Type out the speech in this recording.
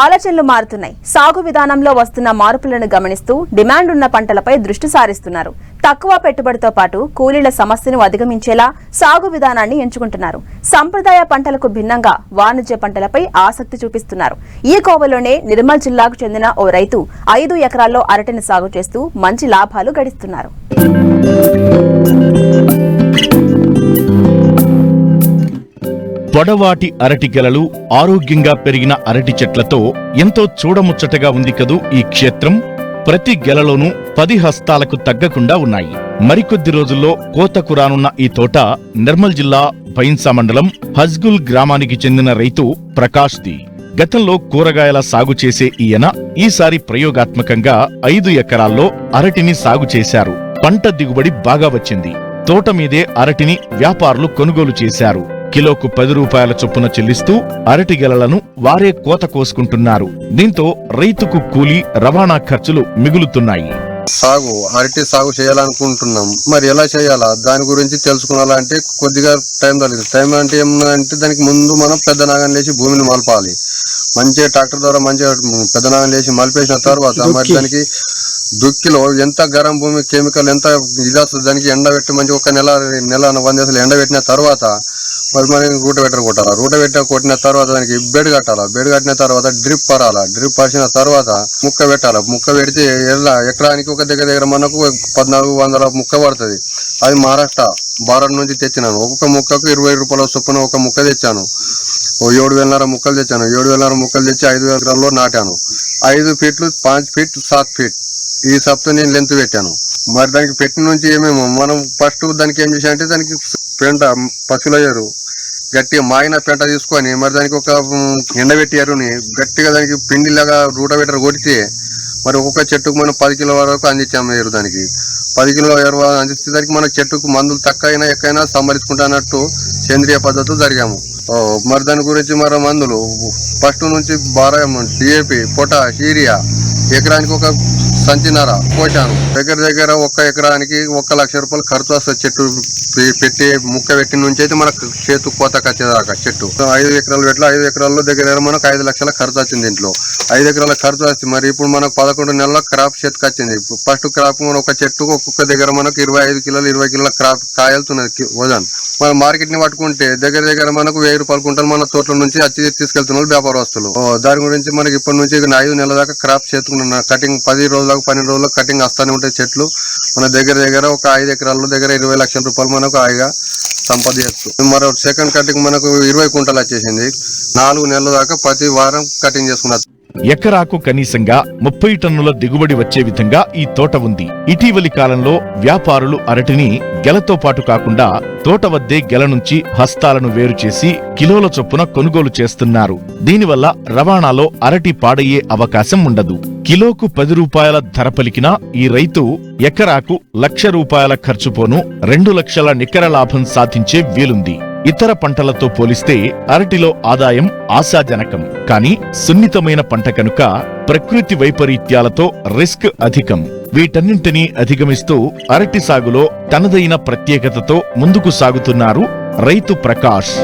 ఆలోచనలు మారుతున్నాయి. సాగు విధానంలో వస్తున్న మార్పులను గమనిస్తూ డిమాండ్ ఉన్న పంటలపై దృష్టి సారిస్తున్నారు. తక్కువ పెట్టుబడితో పాటు కూలీల సమస్యను అధిగమించేలా సాగు విధానాన్ని ఎంచుకుంటున్నారు. సంప్రదాయ పంటలకు భిన్నంగా వాణిజ్య పంటలపై ఆసక్తి చూపిస్తున్నారు. ఈ కోవలోనే నిర్మల్ జిల్లాకు చెందిన ఓ రైతు 5 ఎకరాల్లో అరటిని సాగు చేస్తూ మంచి లాభాలు గడిస్తున్నారు. పొడవాటి అరటి గెలలు, ఆరోగ్యంగా పెరిగిన అరటి చెట్లతో ఎంతో చూడముచ్చటగా ఉంది కదూ ఈ క్షేత్రం. ప్రతి గెలలోనూ 10 హస్తాలకు తగ్గకుండా ఉన్నాయి. మరికొద్ది రోజుల్లో కోతకు రానున్న ఈ తోట నిర్మల్ జిల్లా బైన్సా మండలం హజ్గుల్ గ్రామానికి చెందిన రైతు ప్రకాష్ది. గతంలో కూరగాయల సాగు చేసే ఈయన ఈసారి ప్రయోగాత్మకంగా 5 ఎకరాల్లో అరటిని సాగు చేశారు. పంట దిగుబడి బాగా వచ్చింది. తోట మీదే అరటిని వ్యాపారులు కొనుగోలు చేశారు. కిలోకు 10 రూపాయల చొప్పున చెల్లిస్తూ అరటి గెలలను వారే కోత కోసుకుంటున్నారు. దీంతో రైతుకు కూలీ, రవాణా ఖర్చులు మిగులుతున్నాయి. అరటి సాగు చేయాలనుకుంటున్నాం. మరి ఎలా చేయాలా దాని గురించి తెలుసుకోవాలంటే కొద్దిగా టైం తగ్గింది. టైం అంటే ఏమన్నా దానికి ముందు మనం పెద్ద నాగం లేచి భూమిని మలపాలి. మంచిగా ట్రాక్టర్ ద్వారా మంచిగా పెద్ద నాగం లేచి మలిపేసిన తర్వాత మరి దానికి దుక్కిలో ఎంత గరం భూమి కెమికల్ ఎంత ఇది వస్తుంది దానికి ఎండబెట్టి మంచి ఒక నెల 100 రోజులు ఎండబెట్టిన తర్వాత మరి మనం రూటవెటర్ కొట్టాలి. రూటవెటర్ కొట్టిన తర్వాత దానికి బెడ్ కట్టాలి. బెడ్ కట్టిన తర్వాత డ్రిప్ పరాలి. డ్రిప్ పరిచిన తర్వాత ముక్క పెట్టాలి. ముక్క పెడితే ఎకరానికి ఒక దగ్గర మనకు 1400 ముక్క పడుతుంది. అది మహారాష్ట్ర భారత్ నుంచి తెచ్చినాను. ఒక్కొక్క ముక్కకు 20 రూపాయల చొప్పున ఒక ముక్క తెచ్చాను. 7,500 ముక్కలు తెచ్చాను. 7,500 ముక్కలు తెచ్చి 5 ఎకరాల్లో నాటాను. 5 ఫీట్లు 5 ఫీట్ 7 ఫీట్ ఈ సబ్తో నేను లెంత్ పెట్టాను. మరి దానికి పెట్టిన నుంచి ఏమేమో మనం ఫస్ట్ దానికి ఏం చేసామంటే దానికి పెంట పశువులయ్యారు గట్టిగా మాగిన పెంట తీసుకొని మరి దానికి ఒక ఎండబెట్టి ఎరువుని గట్టిగా దానికి పిండిలాగా రూటవెటర్ కొడితే మరి ఒక్కొక్క చెట్టుకు మనం 10 కిలోల వరకు అందించాము. ఎరువు దానికి 10 కిలోల ఎరువు అందిస్తే దానికి మన చెట్టుకు మందులు తక్కువైనా ఎక్కడైనా సంభరించుకుంటా అన్నట్టు సేంద్రియ పద్ధతులు జరిగాము. మరి దాని గురించి మరి మందులు ఫస్ట్ నుంచి DAP, పొటాష్, యూరియా ఎకరానికి ఒక సంచిన్నర పోసాను. దగ్గర ఒక్క ఎకరానికి 1 లక్ష రూపాయలు ఖర్చు వస్తుంది. చెట్టు పెట్టి ముక్క పెట్టిన నుంచి అయితే మనకు చేతు కోతకు వచ్చేదాకా చెట్టు 5 ఎకరాలు పెట్టాలి. 5 ఎకరాల్లో దగ్గర మనకు 5 లక్షల ఖర్చు వచ్చింది. దీంట్లో 5 ఎకరాల ఖర్చు వచ్చింది. మరి ఇప్పుడు మనకు 11 నెలల క్రాప్ చేతికి వచ్చింది. ఫస్ట్ క్రాప్ ఒక చెట్టుకు ఒక్కొక్క దగ్గర మనకు 25 కిలోలు 20 కిలోల క్రాప్ కాయలుతున్నది వజన్. మన మార్కెట్ ని పట్టుకుంటే దగ్గర మనకు 1000 రూపాయలు కుంటలు మన తోటల నుంచి వచ్చి తీసుకెళ్తున్నారు వ్యాపార వస్తువులు. దాని గురించి మనకి ఇప్పటి నుంచి 5 నెలల దాకా క్రాప్ చేతుకున్న కటింగ్ 10 రోజులకు 12 రోజులకు కటింగ్ వస్తానే ఉంటాయి చెట్లు. మన దగ్గర ఒక 5 ఎకరాల్లో దగ్గర 20 లక్షల రూపాయలు మనకు హాయిగా సంపాదించచ్చు. మరో సెకండ్ కటింగ్ మనకు 20 కుంటలు వచ్చేసింది. 4 నెలల దాకా ప్రతి వారం కటింగ్ చేసుకున్నారు. ఎకరాకు కనీసంగా 30 టన్నుల దిగుబడి వచ్చే విధంగా ఈ తోట ఉంది. ఇటీవలి కాలంలో వ్యాపారులు అరటిని గెలతో పాటు కాకుండా తోట వద్దే గెల నుంచి హస్తాలను వేరు చేసి కిలోల చొప్పున కొనుగోలు చేస్తున్నారు. దీనివల్ల రవాణాలో అరటి పాడయ్యే అవకాశం ఉండదు. కిలోకు 10 రూపాయల ధర పలికినా ఈ రైతు ఎకరాకు 1 లక్ష రూపాయల ఖర్చుపోను 2 లక్షల నికర లాభం సాధించే వీలుంది. ఇతర పంటలతో పోలిస్తే అరటిలో ఆదాయం ఆశాజనకం. కానీ సున్నితమైన పంట కనుక ప్రకృతి వైపరీత్యాలతో రిస్క్ అధికం. వీటన్నింటినీ అధిగమిస్తూ అరటి సాగులో తనదైన ప్రత్యేకతతో ముందుకు సాగుతున్నారు రైతు ప్రకాష్.